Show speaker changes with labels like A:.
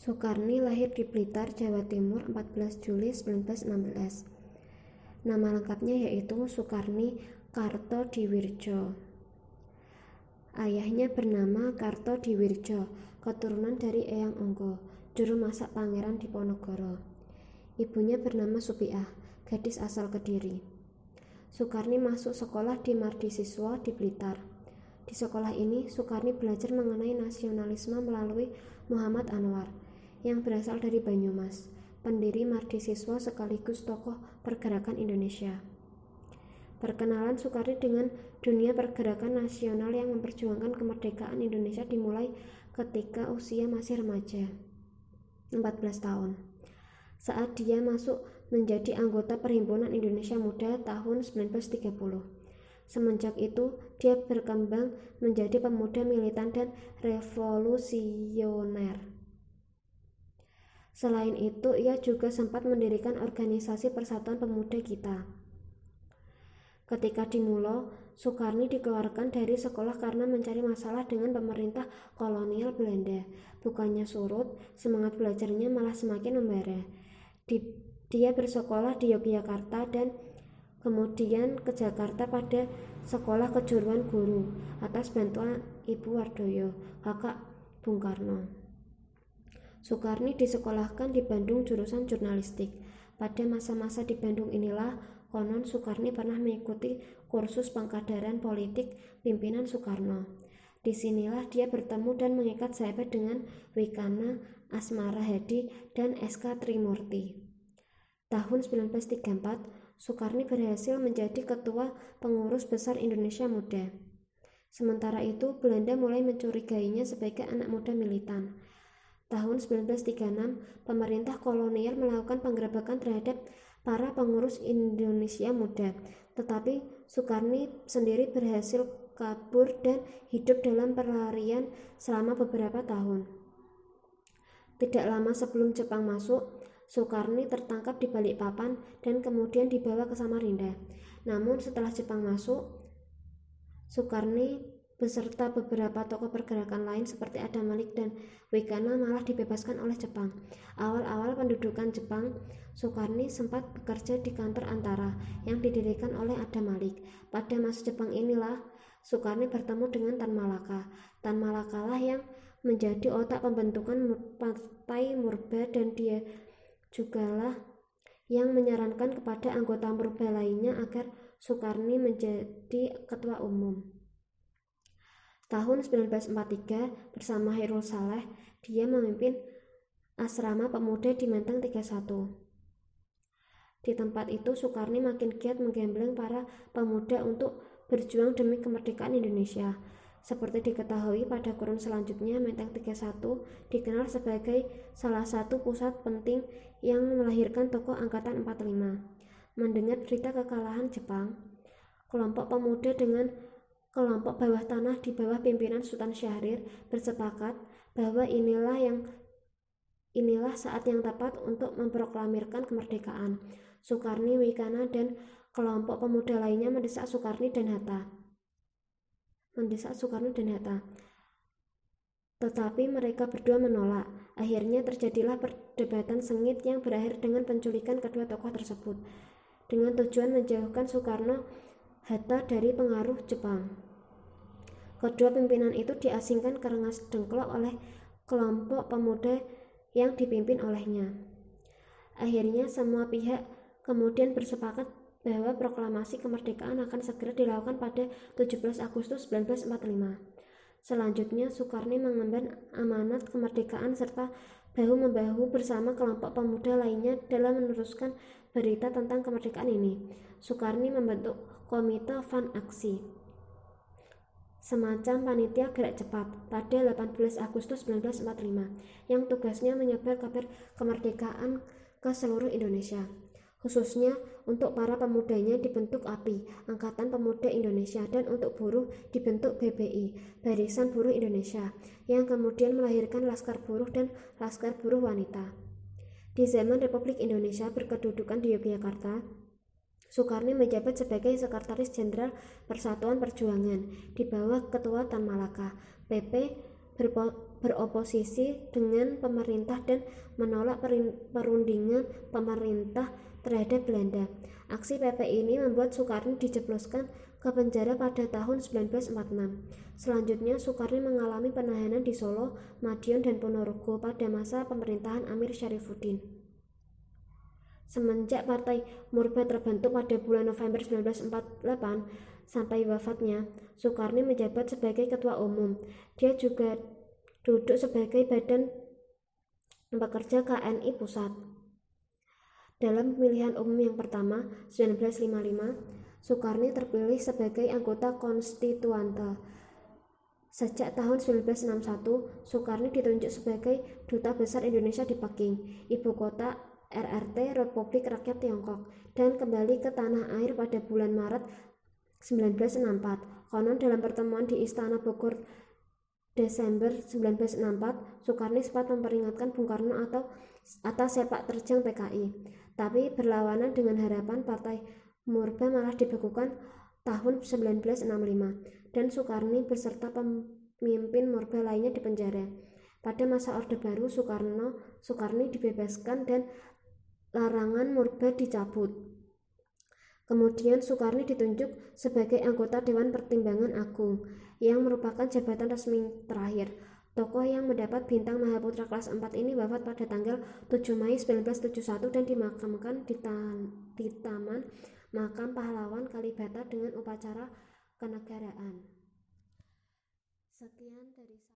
A: Soekarni lahir di Blitar, Jawa Timur 14 Juli 1916. Nama lengkapnya yaitu Soekarni Kartodiwirjo. Ayahnya bernama Kartodiwirjo, keturunan dari Eyang Ongko, juru masak Pangeran Diponegoro. Ibunya bernama Supiah, gadis asal Kediri. Soekarni masuk sekolah di Mardisiswa di Blitar. Di sekolah ini, Soekarni belajar mengenai nasionalisme melalui Muhammad Anwar, yang berasal dari Banyumas, pendiri Mardisiswa sekaligus tokoh pergerakan Indonesia. Perkenalan Soekarni dengan dunia pergerakan nasional yang memperjuangkan kemerdekaan Indonesia dimulai ketika usia masih remaja, 14 tahun. Saat dia masuk menjadi anggota Perhimpunan Indonesia Muda tahun 1930. Semenjak itu, dia berkembang menjadi pemuda militan dan revolusioner. Selain itu, ia juga sempat mendirikan organisasi Persatuan Pemuda Kita. Ketika di Mulo, Soekarni dikeluarkan dari sekolah karena mencari masalah dengan pemerintah kolonial Belanda. Bukannya surut, semangat belajarnya malah semakin membara. Dia bersekolah di Yogyakarta dan kemudian ke Jakarta pada Sekolah Kejuruan Guru atas bantuan Ibu Wardoyo, kakak Bung Karno. Soekarni disekolahkan di Bandung jurusan jurnalistik. Pada masa-masa di Bandung inilah konon Soekarni pernah mengikuti kursus pengkaderan politik pimpinan Soekarno. Disinilah dia bertemu dan mengikat sahabat dengan Wikana, Asmara Hadi, dan S.K. Trimurti. Tahun 1934, Soekarni berhasil menjadi ketua pengurus besar Indonesia Muda. Sementara itu, Belanda mulai mencurigainya sebagai anak muda militan. Tahun 1936, pemerintah kolonial melakukan penggerebekan terhadap para pengurus Indonesia Muda, tetapi Soekarni sendiri berhasil kabur dan hidup dalam pelarian selama beberapa tahun. Tidak lama sebelum Jepang masuk, Soekarni tertangkap di Balikpapan dan kemudian dibawa ke Samarinda. Namun setelah Jepang masuk, Soekarni beserta beberapa tokoh pergerakan lain seperti Adam Malik dan Wikana malah dibebaskan oleh Jepang. Awal-awal pendudukan Jepang, Soekarni sempat bekerja di kantor Antara yang didirikan oleh Adam Malik. Pada masa Jepang inilah Soekarni bertemu dengan Tan Malaka. Tan Malaka lah yang menjadi otak pembentukan Partai Murba dan dia jugalah yang menyarankan kepada anggota Murba lainnya agar Soekarni menjadi ketua umum. Tahun 1943 bersama Hairul Saleh, dia memimpin asrama pemuda di Menteng 31. Di tempat itu Soekarni makin giat menggembleng para pemuda untuk berjuang demi kemerdekaan Indonesia. Seperti diketahui pada kurun selanjutnya, Menteng 31 dikenal sebagai salah satu pusat penting yang melahirkan tokoh Angkatan 45. Mendengar berita kekalahan Jepang, kelompok pemuda dengan kelompok bawah tanah di bawah pimpinan Sultan Syahrir bersepakat bahwa inilah saat yang tepat untuk memproklamirkan kemerdekaan. Soekarni, Wikana, dan kelompok pemuda lainnya mendesak Soekarni dan Hatta. Tetapi mereka berdua menolak. Akhirnya terjadilah perdebatan sengit yang berakhir dengan penculikan kedua tokoh tersebut dengan tujuan menjauhkan Soekarno-Hatta dari pengaruh Jepang. Kedua pimpinan itu diasingkan ke Rengas Dengklok oleh kelompok pemuda yang dipimpin olehnya. Akhirnya semua pihak kemudian bersepakat bahwa proklamasi kemerdekaan akan segera dilakukan pada 17 Agustus 1945. Selanjutnya, Soekarni mengemban amanat kemerdekaan serta bahu-membahu bersama kelompok pemuda lainnya dalam meneruskan berita tentang kemerdekaan ini. Soekarni membentuk Komite Van Aksi, semacam panitia gerak cepat, pada 18 Agustus 1945 yang tugasnya menyebar kabar kemerdekaan ke seluruh Indonesia. Khususnya untuk para pemudanya dibentuk API, Angkatan Pemuda Indonesia, dan untuk buruh dibentuk BBI, Barisan Buruh Indonesia, yang kemudian melahirkan Laskar Buruh dan Laskar Buruh Wanita. Di zaman Republik Indonesia berkedudukan di Yogyakarta, Soekarni menjabat sebagai Sekretaris Jenderal Persatuan Perjuangan di bawah Ketua Tan Malaka. PP beroposisi dengan pemerintah dan menolak perundingan pemerintah terhadap Belanda. Aksi PP ini membuat Soekarno dijebloskan ke penjara pada tahun 1946. Selanjutnya, Soekarno mengalami penahanan di Solo, Madiun, dan Ponorogo pada masa pemerintahan Amir Syarifuddin. Semenjak Partai Murba terbentuk pada bulan November 1948 sampai wafatnya, Soekarno menjabat sebagai ketua umum. Dia juga duduk sebagai badan pekerja KNI Pusat. Dalam pemilihan umum yang pertama, 1955, Soekarno terpilih sebagai anggota konstituante. Sejak tahun 1961, Soekarno ditunjuk sebagai Duta Besar Indonesia di Peking, ibu kota RRT Republik Rakyat Tiongkok, dan kembali ke tanah air pada bulan Maret 1964. Konon dalam pertemuan di Istana Bogor Desember 1964, Soekarno sempat memperingatkan Bung Karno atas sepak terjang PKI, tapi berlawanan dengan harapan Partai Murba malah dibekukan tahun 1965, dan Soekarno beserta pemimpin Murba lainnya dipenjara. Pada masa Orde Baru, Soekarno dibebaskan dan larangan Murba dicabut. Kemudian Soekarno ditunjuk sebagai anggota Dewan Pertimbangan Agung, yang merupakan jabatan resmi terakhir. Tokoh yang mendapat bintang Mahaputra kelas 4 ini wafat pada tanggal 7 Mei 1971 dan dimakamkan di Taman Makam Pahlawan Kalibata dengan upacara kenegaraan. Sekian dari